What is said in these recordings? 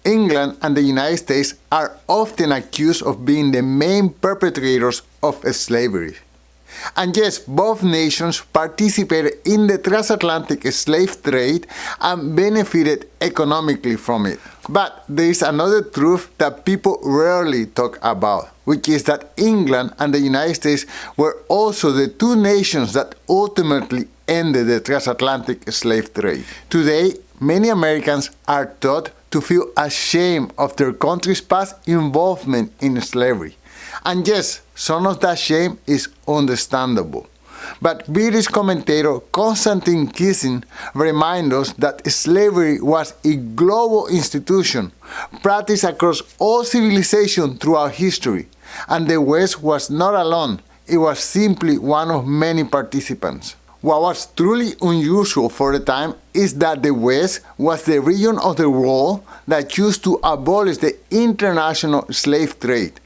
England and the United States are often accused of being the main perpetrators of slavery. And yes, both nations participated in the transatlantic slave trade and benefited economically from it. But there is another truth that people rarely talk about, which is that England and the United States were also the two nations that ultimately ended the transatlantic slave trade. Today, many Americans are taught to feel ashamed of their country's past involvement in slavery. And yes, some of that shame is understandable. But British commentator Konstantin Kisin reminds us that slavery was a global institution practiced across all civilizations throughout history, and the West was not alone. It was simply one of many participants. What was truly unusual for the time is that the West was the region of the world that chose to abolish the international slave trade,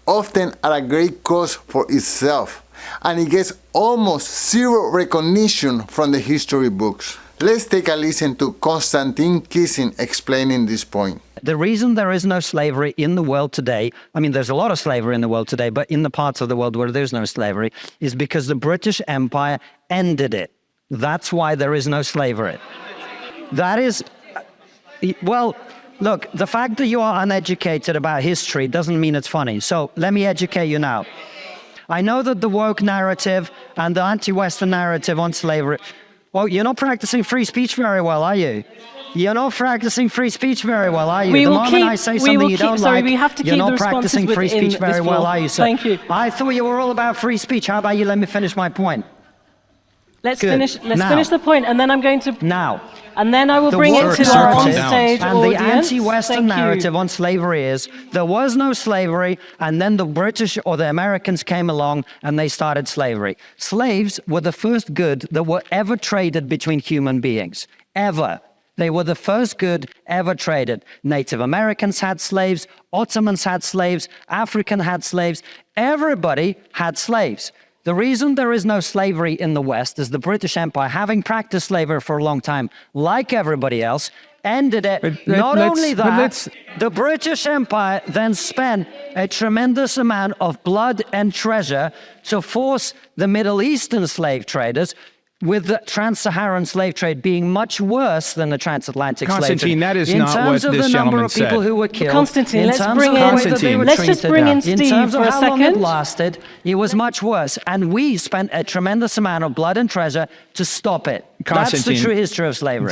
often at a great cost for itself, and it gets almost zero recognition from the history books. Let's take a listen to Konstantin Kisin explaining this point. The reason there is no slavery in the world today, I mean, there's a lot of slavery in the world today, but in the parts of the world where there's no slavery, is because the British Empire ended it. That's why there is no slavery. That is, well, look, the fact that you are uneducated about history doesn't mean it's funny. So let me educate you now. I know that the woke narrative and the anti-Western narrative on slavery, well, you're not practicing free speech very well, are you? You're not practicing free speech very well, are you? We the will moment keep, I say we something will you keep, don't sorry, like, we have to you're keep not the practicing free responses speech very well, are you, sir? Thank you. I thought you were all about free speech. How about you let me finish my point? Let's finish the point, and then I'm going to... Now. And then I will bring it to our on-stage and audience. the anti-Western narrative on slavery is there was no slavery, and then the British or the Americans came along and they started slavery. Slaves were the first good that were ever traded between human beings. Ever. They were the first good ever traded. Native Americans had slaves, Ottomans had slaves, African had slaves. Everybody had slaves. The reason there is no slavery in the West is the British Empire, having practiced slavery for a long time, like everybody else, ended it. Not only that, the British Empire then spent a tremendous amount of blood and treasure to force the Middle Eastern slave traders, with the trans-Saharan slave trade being much worse than the transatlantic slave trade. Constantine, that is not what this gentleman said. In terms of the number of people who were killed, Constantine, let's just bring in Steve for a in terms of how long it second. lasted, it was much worse. And we spent a tremendous amount of blood and treasure to stop it. That's the true history of slavery.